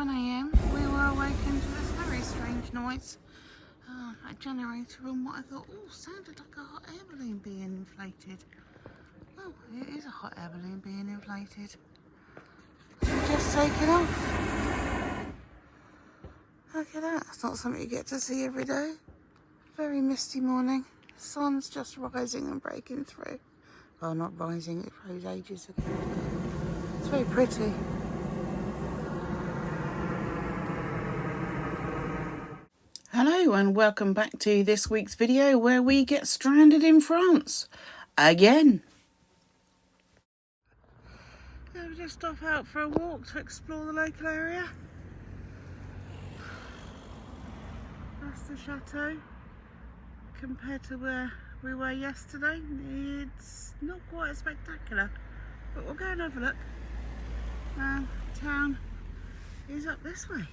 11 a.m. we were awakened to this very strange noise. A generator and what I thought, sounded like a hot air balloon being inflated. Oh, it is a hot air balloon being inflated. So we just take it off. Look at that, that's not something you get to see every day. Very misty morning. The sun's just rising and breaking through. Well, not rising, it rose ages ago. It's very pretty. Hello and welcome back to this week's video where we get stranded in France again. So we just stop out for a walk to explore the local area. That's the chateau. Compared to where we were yesterday, it's not quite as spectacular, but we'll go and have a look. Town is up this way.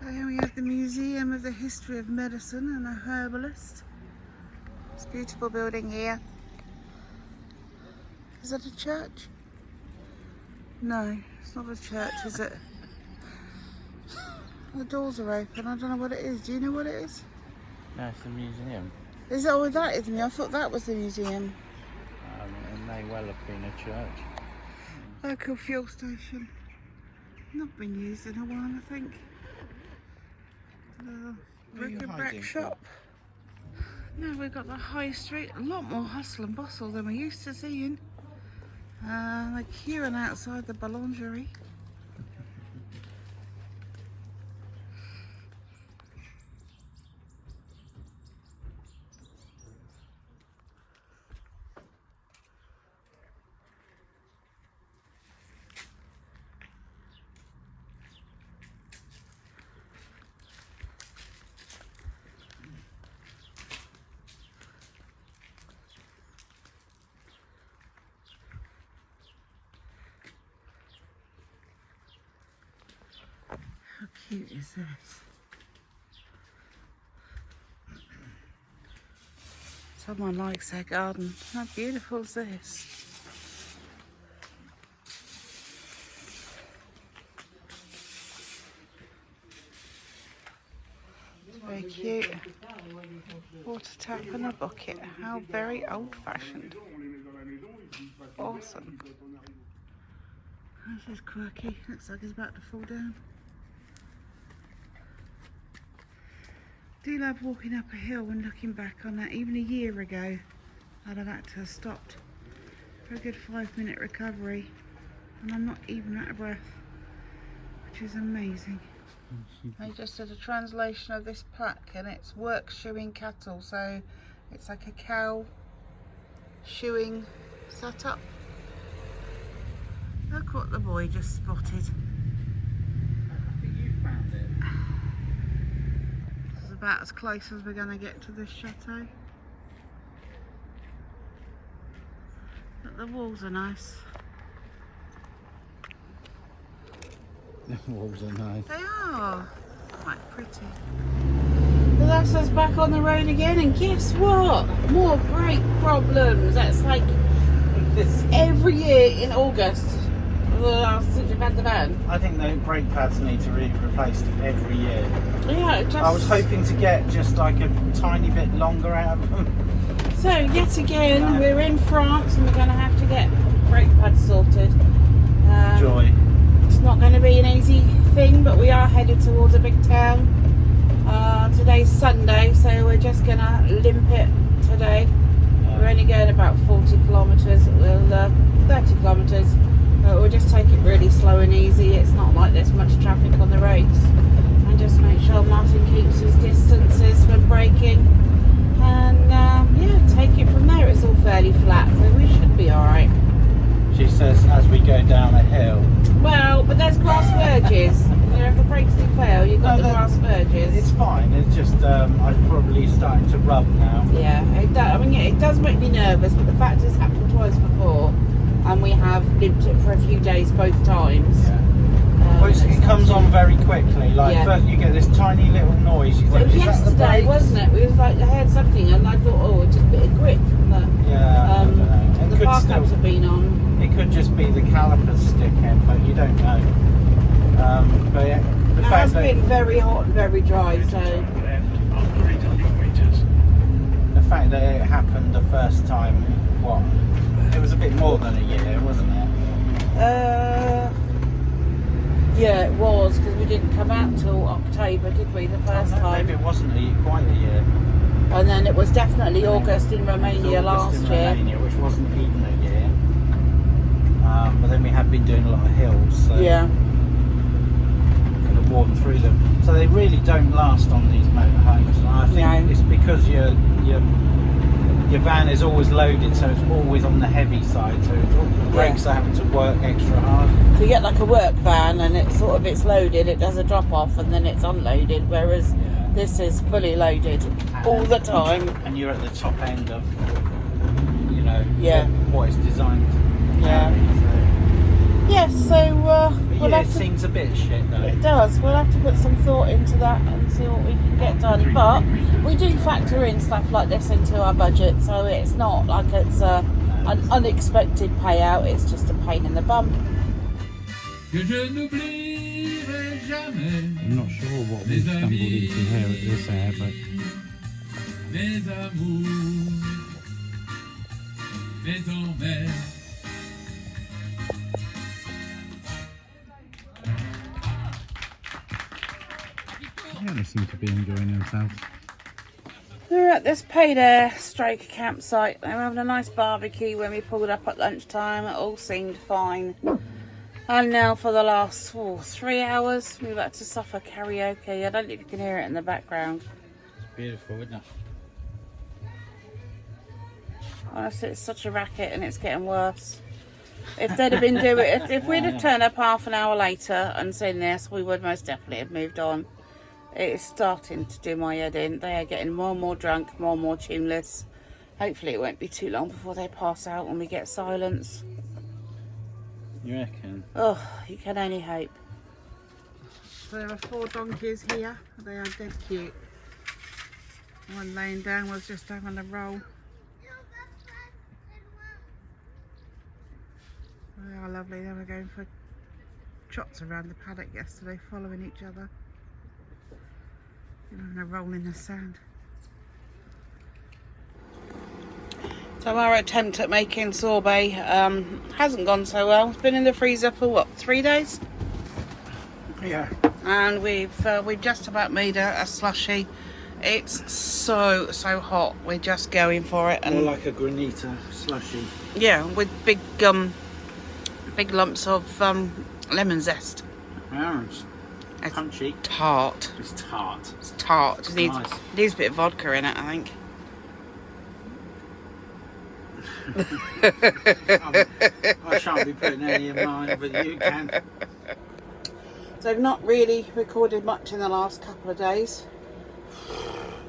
So here we have the Museum of the History of Medicine and a herbalist. It's a beautiful building here. Is that a church? No, it's not a church, is it? The doors are open. I don't know what it is. Do you know what it is? No, it's a museum. Is that what that is? I thought that was the museum. It may well have been a church. Local fuel station. Not been used in a while, I think. Brick and brack shop. Now we've got the high street. A lot more hustle and bustle than we're used to seeing. Like queuing outside the boulangerie. How cute is this? Someone likes their garden. How beautiful is this? It's very cute. Water tap and a bucket. How very old-fashioned. Awesome. This is quirky. Looks like it's about to fall down. Do love walking up a hill and looking back on that. Even a year ago, I'd have had to have stopped for a good 5-minute recovery, and I'm not even out of breath, which is amazing. I just did a translation of this plaque, and it's work shoeing cattle, so it's like a cow shoeing setup. Look what the boy just spotted. I think you found it. About as close as we're going to get to this chateau. But the walls are nice. The walls are nice. They are quite pretty. Well, that's us back on the road again, and guess what? More brake problems. That's like every year in August. Since we've had the van. I think the brake pads need to be replaced every year. Yeah, I was hoping to get just like a tiny bit longer out of them. So yet again, we're in France and we're going to have to get brake pads sorted. Joy. It's not going to be an easy thing, but we are headed towards a big town. Today's Sunday, so we're just going to limp it today. Yeah. We're only going about 40 kilometres, 30 kilometres. We'll just take it really slow and easy. It's not like there's much traffic on the roads. And just make sure Martin keeps his distances when braking. And yeah, take it from there. It's all fairly flat, so we should be alright. She says as we go down a hill. Well, but there's grass verges. If the brakes do fail, you've got the grass verges. It's fine. It's just I'm probably starting to rub now. Yeah, it does make me nervous, but the fact it's happened twice before. And we have limped it for a few days both times. Yeah. Well, it comes on very quickly. Like first you get this tiny little noise. You think, it was is yesterday, that the wasn't it? We was like, I heard something, and I thought, oh, it's just a bit of grip from the. Yeah. I don't know. The bar caps have been on. It could just be the calipers sticking, but you don't know. But yeah, the It fact has that been very hot and very dry, so the fact that it happened the first time, it was a bit more than a year, wasn't it? yeah, it was, because we didn't come out till October, did we, the first time? Maybe it wasn't quite a year. And then it was definitely August in Romania August last in year. Romania, which wasn't even a year. But then we had been doing a lot of hills, so Yeah. could have walked through them. So they really don't last on these motorhomes. And I think it's because your van is always loaded, so it's always on the heavy side. So the brakes are having to work extra hard. So you get like a work van, and it's loaded. It does a drop off, and then it's unloaded. Whereas this is fully loaded all the time. And you're at the top end of, what it's designed. Yeah. Yes, so we'll have it to, seems a bit shit though. it does. We'll have to put some thought into that and see what we can get done. But we do factor in stuff like this into our budget, so it's not like it's an unexpected payout. It's just a pain in the bum. I'm not sure what we stumbled into here at this air, but Mes amours, mes envers. yeah, they seem to be enjoying themselves. We're at this paid air stroke campsite. They were having a nice barbecue when we pulled up at lunchtime. It all seemed fine. And now for the last 3 hours, we've had to suffer karaoke. I don't think you can hear it in the background. It's beautiful, isn't it? Honestly, it's such a racket and it's getting worse. If they'd have been doing it, if we'd have turned up half an hour later and seen this, we would most definitely have moved on. It's starting to do my head in. They are getting more and more drunk, more and more tuneless. Hopefully it won't be too long before they pass out and we get silence. You reckon? Oh, you can only hope. There are 4 donkeys here. They are dead cute. One laying down was just having a roll. They are lovely. They were going for trots around the paddock yesterday, following each other. Having a roll in the sand. So our attempt at making sorbet hasn't gone so well. It's been in the freezer for what, 3 days? Yeah. And we've just about made a slushie. It's so hot. We're just going for it. And More like a granita slushy. yeah, with big lumps of lemon zest. Yeah, it's It's punchy. tart. It's tart. It's tart. It's Needs nice. needs a bit of vodka in it, I think. I shan't be putting any in mine, but you can. So I've not really recorded much in the last couple of days.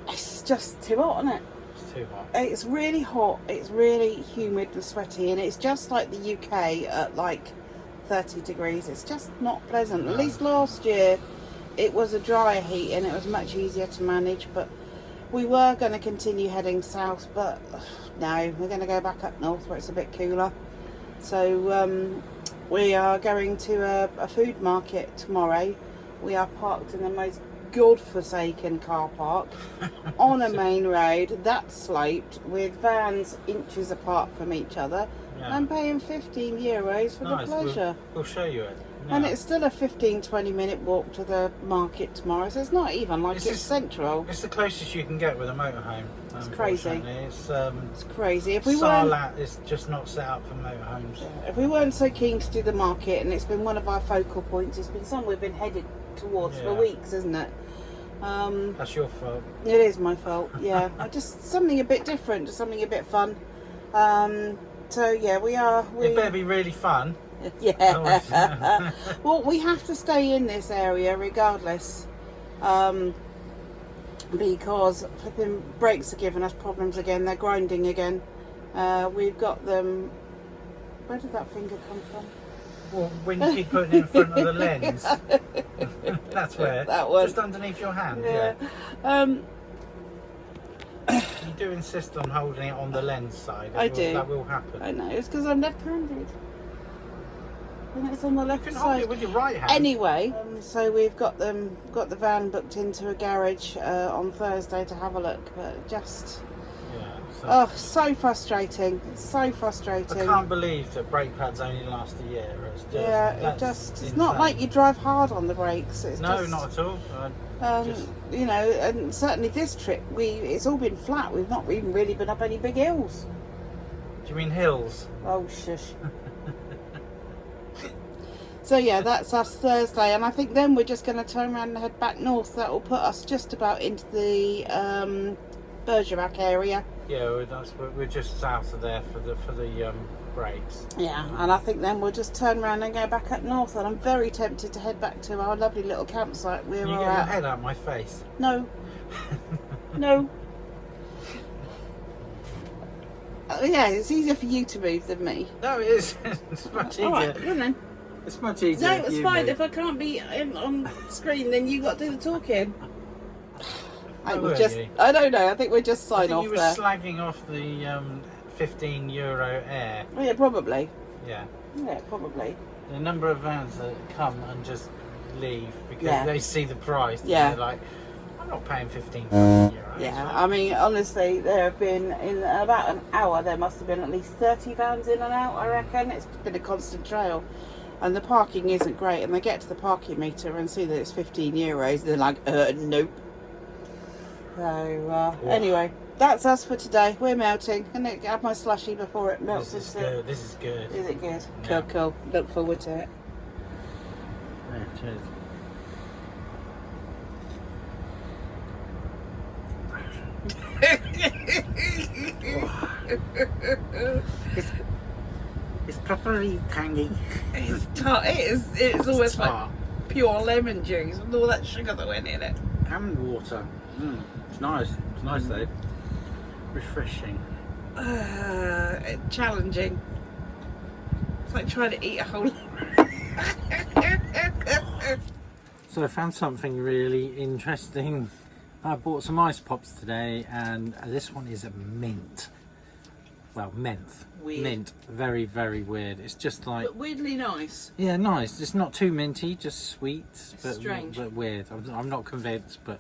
It's just too hot, isn't it? It's too hot. It's really hot. It's really humid and sweaty, and it's just like the UK at like 30 degrees. It's just not pleasant. At least last year it was a drier heat and it was much easier to manage, but we were going to continue heading south, but no, we're going to go back up north where it's a bit cooler. So we are going to a food market tomorrow. We are parked in the most godforsaken car park on a main road that's sloped with vans inches apart from each other. Yeah. I'm paying €15 for Nice. the pleasure. We'll show you it. And Yeah. it's still a 15-20 minute walk to the market tomorrow, so it's not even like It's it's just- central. It's the closest you can get with a motorhome. It's crazy. unfortunately. It's crazy. If we weren't, Sarlat is just not set up for motorhomes. if we weren't so keen to do the market, and it's been one of our focal points, it's been something we've been headed towards for Yeah. weeks, isn't it? That's your fault. It is my fault, yeah. Just something a bit different, just something a bit fun. So yeah, It better be really fun. yeah. Well, we have to stay in this area regardless, because flipping brakes are giving us problems again. They're grinding again. We've got them. Where did that finger come from? Well, when you keep putting it in front of the lens, that's where. That one. Just underneath your hand. Yeah. You do insist on holding it on the lens side. I do. That will happen. I know, it's because I'm left-handed. and it's on the You left can hold it side. with your right hand. Anyway, so we've got the van booked into a garage on Thursday to have a look, but just Yeah. so frustrating, so I frustrating. can't believe that brake pads only last a year. It's just, It's not like you drive hard on the brakes. It's No, just, not at all. you know, and certainly this trip it's all been flat. We've not even really been up any big hills. Do you mean hills? Oh shush. So yeah, that's us Thursday, and I think then we're just going to turn around and head back north. That will put us just about into the Bergerac area. Yeah, we're just south of there for the brakes. Yeah, and I think then we'll just turn around and go back up north. And I'm very tempted to head back to our lovely little campsite we You were get your at. head out my face. No, no. Yeah, it's easier for you to move than me. No, it is. It's much easier. All right, well then. It's much easier. No, if it's you fine. move. If I can't be on screen, then you got to do the talking. Oh, were you? I don't know. I think we'll just I sign think off you were there. slagging off the €15 air. Yeah, probably. Yeah. Yeah, probably. The number of vans that come and just leave because Yeah. they see the price. Yeah. And they're like, I'm not paying €15. Yeah, I mean, honestly, there have been, in about an hour, there must have been at least 30 vans in and out, I reckon. It's been a constant trail. And the parking isn't great. And they get to the parking meter and see that it's €15. They're like, nope. So, anyway, that's us for today. We're melting. I'm going to have my slushy before it melts. This is good. This is good. Is it good? Yeah. Cool. Look forward to it. Yeah, cheers. It's properly tangy. It's tart. It's almost like tart. pure lemon juice with all that sugar that went in it. And water. It's nice. It's nice though. Refreshing. Challenging. It's like trying to eat a whole. So I found something really interesting. I bought some ice pops today, and this one is a mint. Well, menthe. Weird. Mint. Very, very weird. It's just like, But weirdly nice. yeah, nice. It's not too minty, just sweet, but strange. but weird. I'm not convinced, but.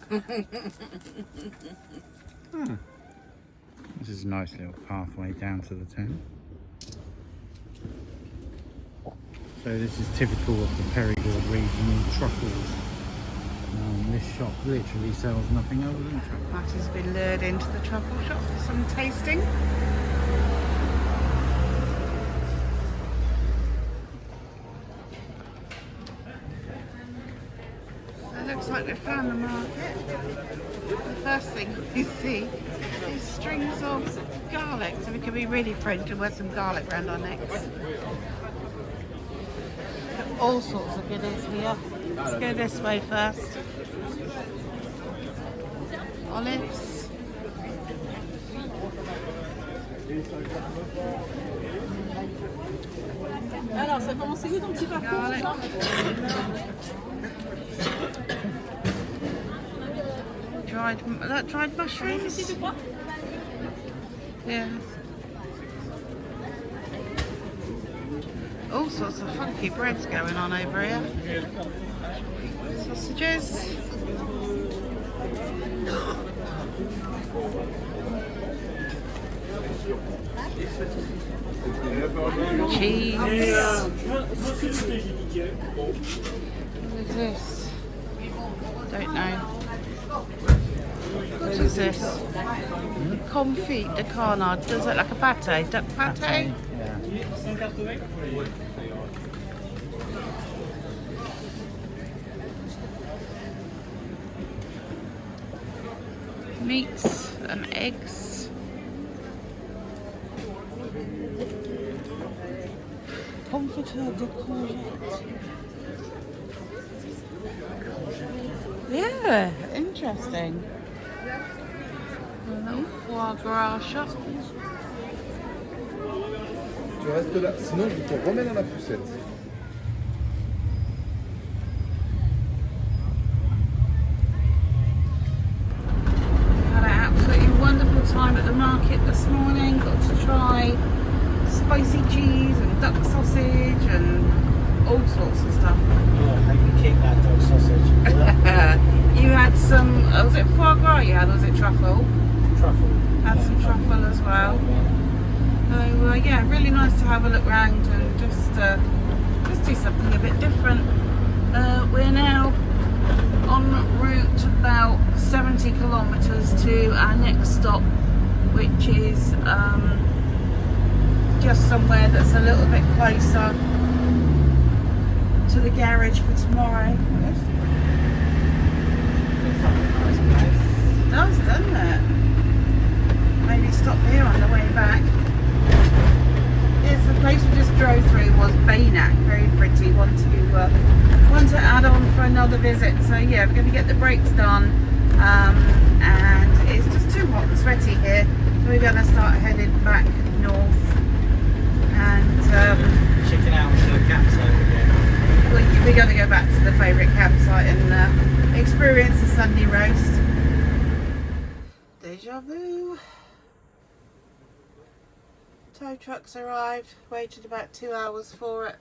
This is a nice little pathway down to the town. So this is typical of the Perigord regional truffles. This shop literally sells nothing other than truffles. Matt has been lured into the truffle shop for some tasting. It looks like we've found the market. The first thing we see is strings of garlic, so we can be really French and wear some garlic around our necks. All sorts of goodies here. Let's go this way first. Olives. Alors, ça commence où ton petit parcours Garlic. Dried mushrooms. Yeah. All sorts of funky breads going on over here. Sausages. Cheese. What is this? Don't know. What is this? Confit de canard. Does it like a pate? Duck pate? Meats and eggs. Confiture de courgette. Yeah, interesting. A little foie gras shop. Tu restes là, sinon je te remets dans la poussette. Had an absolutely wonderful time at the market this morning. Got to try spicy cheese and duck sausage and all sorts of stuff. Yeah, make me keep that dog sausage. You had some, was it foie gras you had, or was it truffle? Truffle. Had some truffle as well. So yeah, really nice to have a look round and just do something a bit different. We're now en route about 70 kilometres to our next stop, which is just somewhere that's a little bit closer to the garage for tomorrow. It does, doesn't it? Maybe stop here on the way back. Yes, the place we just drove through was Baynack, very pretty. One to add on for another visit. So yeah, we're going to get the brakes done, and it's just too hot and sweaty here, so we're going to start heading back north. And chicken out to the campsite again. we're going to go back to the favourite campsite and experience the Sunday roast. Deja vu. Tow truck's arrived, waited about 2 hours for it.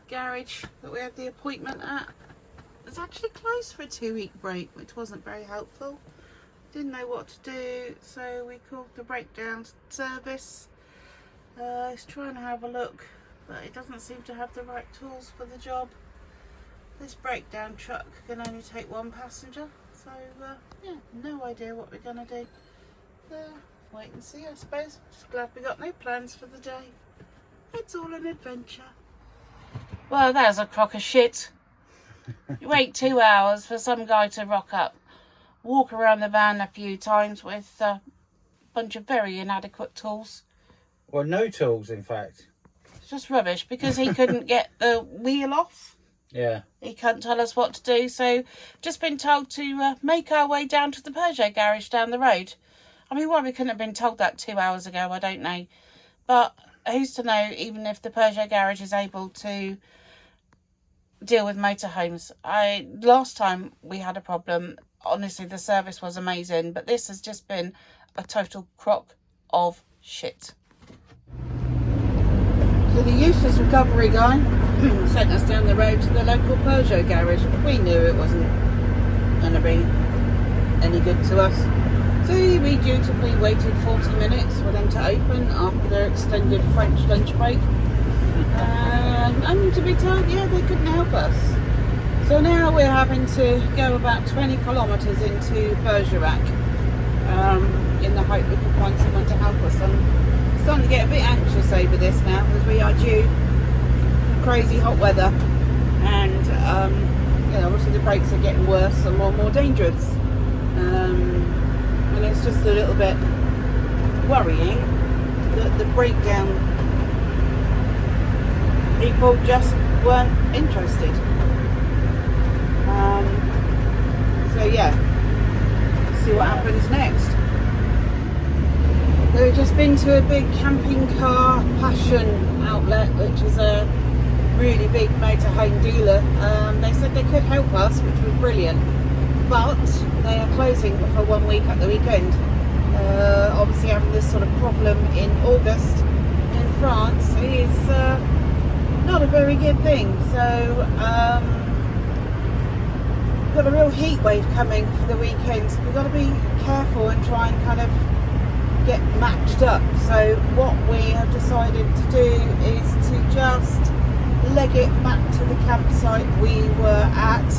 Garage that we had the appointment at was actually closed for a 2-week break, which wasn't very helpful. Didn't know what to do, so we called the breakdown service. It's trying to have a look, but it doesn't seem to have the right tools for the job. This breakdown truck can only take 1 passenger, so yeah, no idea what we're gonna do. Wait and see, I suppose. Just glad we got no plans for the day. It's all an adventure. Well, there's a crock of shit. You wait 2 hours for some guy to rock up, walk around the van a few times with a bunch of very inadequate tools. Well, no tools, in fact. It's just rubbish because he couldn't get the wheel off. Yeah. He can't tell us what to do, so just been told to make our way down to the Peugeot garage down the road. I mean, why we couldn't have been told that 2 hours ago, I don't know. But who's to know, even if the Peugeot garage is able to deal with motorhomes. Last time we had a problem, honestly, the service was amazing, but this has just been a total crock of shit. So the useless recovery guy sent us down the road to the local Peugeot garage. We knew it wasn't going to be any good to us. So we dutifully waited 40 minutes for them to open after their extended French lunch break. And to be told, yeah, they couldn't help us. So now we're having to go about 20 kilometres into Bergerac in the hope we can find someone to help us. I'm starting to get a bit anxious over this now because we are due crazy hot weather, and you know, obviously the brakes are getting worse and more dangerous. And it's just a little bit worrying that the breakdown people just weren't interested. So yeah, see what happens next. We've just been to a big camping car passion outlet, which is a really big motorhome dealer. They said they could help us, which was brilliant, but they are closing for 1 week at the weekend. Obviously having this sort of problem in August in France is not a very good thing. So we've got a real heat wave coming for the weekend, so we've got to be careful and try and kind of get matched up. So what we have decided to do is to just leg it back to the campsite we were at,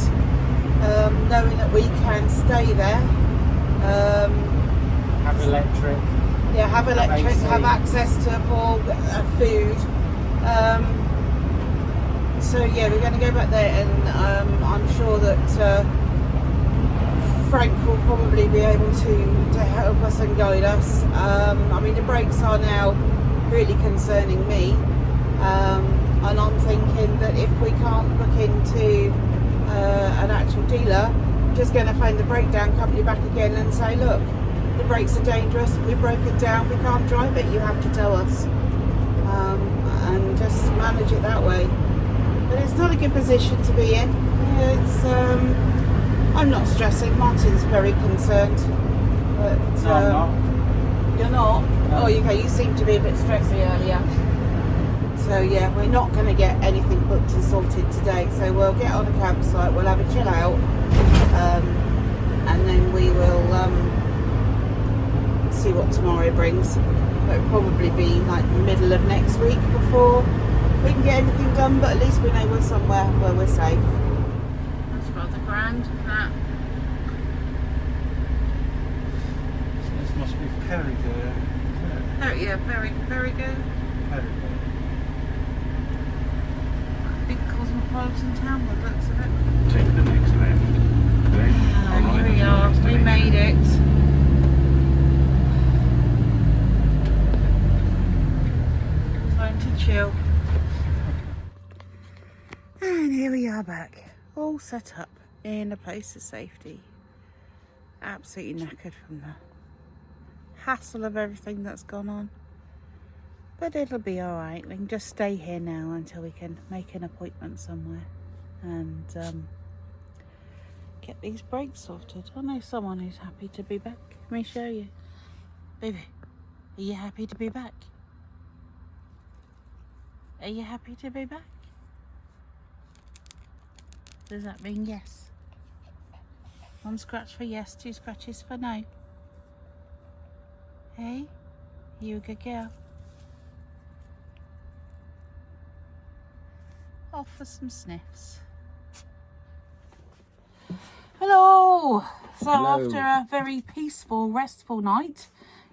knowing that we can stay there. Have electric. Yeah, have electric, have access to all food. So yeah, we're going to go back there, and I'm sure that Frank will probably be able to help us and guide us. I mean, the brakes are now really concerning me, and I'm thinking that if we can't book into an actual dealer, I'm just going to phone the breakdown company back again and say, look, the brakes are dangerous, we broke it down, we can't drive it, you have to tell us, and just manage it that way. But it's not a good position to be in. It's I'm not stressing. Martin's very concerned, but No, I'm not. you're not. No. Oh, okay. You seem to be a bit stressy earlier. So yeah, we're not going to get anything booked and sorted today. So we'll get on a campsite, we'll have a chill out, and then we will see what tomorrow brings. But it'll probably be like the middle of next week before we can get anything done, but at least we know we're somewhere where we're safe. That's rather grand, that. This must be Perigord. Yeah, very good. Perigord. Big cosmopolitan town by the looks of it. Take the next left. Then Here we are, we made it. Time to chill. And here we are back, all set up in a place of safety. Absolutely knackered from the hassle of everything that's gone on. But it'll be alright. We can just stay here now until we can make an appointment somewhere and get these brakes sorted. I know someone who's happy to be back. Let me show you. Baby, are you happy to be back? Are you happy to be back? Does that mean yes? One scratch for yes, 2 scratches for no. Hey, you a good girl? Off for some sniffs. Hello! So after a very peaceful, restful night,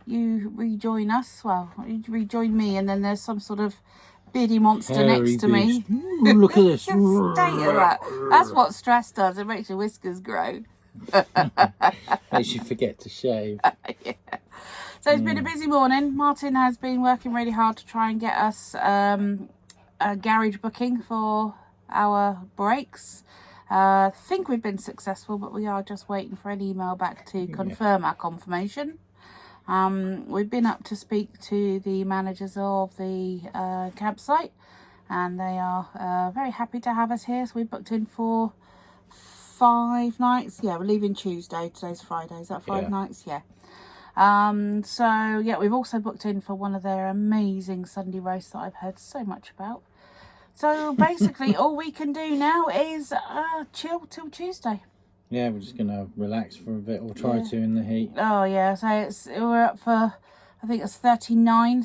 you rejoin us. Well, you rejoin me, and then there's some sort of beardy monster next to me. Ooh, look at this. State of that. That's what stress does. It makes your whiskers grow. Makes you forget to shave. Yeah. So it's been a busy morning. Martin has been working really hard to try and get us a garage booking for our brakes. I think we've been successful, but we are just waiting for an email back to confirm our confirmation. We've been up to speak to the managers of the campsite, and they are very happy to have us here. So we booked in for 5 nights. Yeah, we're leaving Tuesday. Today's Friday. Is that 5 nights? Yeah. So yeah, we've also booked in for one of their amazing Sunday roasts that I've heard so much about. So basically all we can do now is chill till Tuesday. Yeah, we're just gonna relax for a bit, or try to in the heat. Oh yeah, so we're up for, I think it's 37,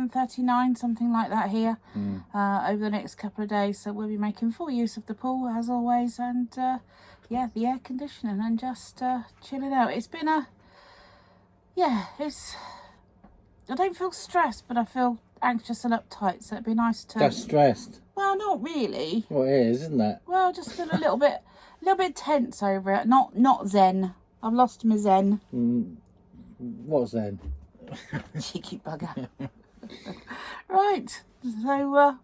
39, something like that here, over the next couple of days. So we'll be making full use of the pool as always, and yeah, the air conditioning, and just chilling out. It's been I don't feel stressed, but I feel anxious and uptight, so it'd be nice to... That's stressed. Well, not really. Well, it is, isn't that? Well, just feel a little bit tense over it. Not zen. I've lost my zen. What's then? Cheeky bugger. Right, so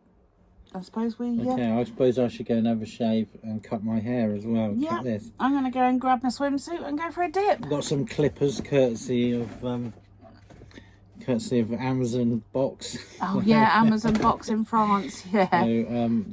I suppose we... Okay, I suppose I should go and have a shave and cut my hair as well. Yeah, Cut this. I'm going to go and grab my swimsuit and go for a dip. I've got some clippers courtesy of Amazon box. Oh yeah, Amazon box in France, yeah. So,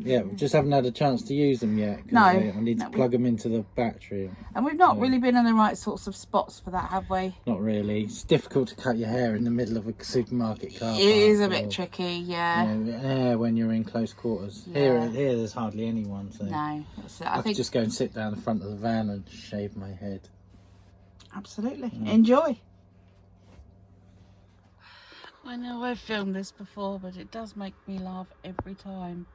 yeah, we just haven't had a chance to use them yet. 'Cause No. I need to plug them into the battery. And we've not really been in the right sorts of spots for that, have we? Not really. It's difficult to cut your hair in the middle of a supermarket car. It is a bit tricky, yeah. When you're in close quarters. Yeah. Here there's hardly anyone. So No, I could just go and sit down the front of the van and shave my head. Absolutely. Enjoy. I know I've filmed this before, but it does make me laugh every time.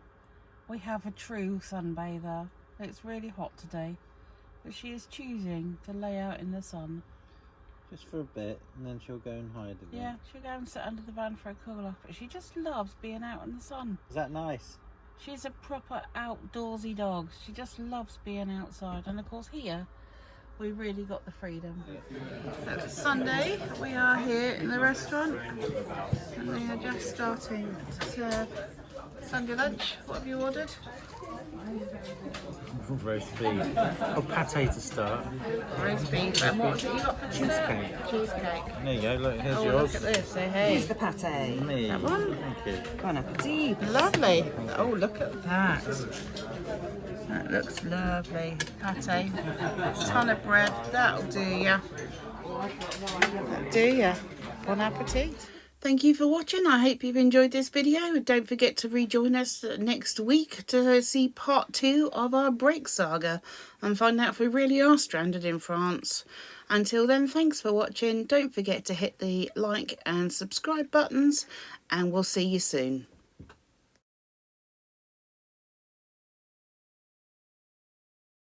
We have a true sunbather. It's really hot today, but she is choosing to lay out in the sun. Just for a bit, and then she'll go and hide again. Yeah, she'll go and sit under the van for a cool off, but she just loves being out in the sun. Is that nice? She's a proper outdoorsy dog. She just loves being outside, and of course here we really got the freedom. So it's Sunday, we are here in the restaurant and we are just starting to serve Sunday lunch. What have you ordered? Roast beef. Oh, pate to start. Roast beef. And what was it you got for dessert? Cheesecake. Cheesecake. There you go, look, here's Oh, yours. look at this, say hey. Here's the pate. Me. That one? Thank you. Bon appetit. Lovely. Oh, look at that. That looks lovely. Pate. Ton of bread. That'll do ya. That'll do ya. Bon appetit. Thank you for watching. I hope you've enjoyed this video. Don't forget to rejoin us next week to see part 2 of our break saga and find out if we really are stranded in France. Until then, thanks for watching. Don't forget to hit the like and subscribe buttons, and we'll see you soon.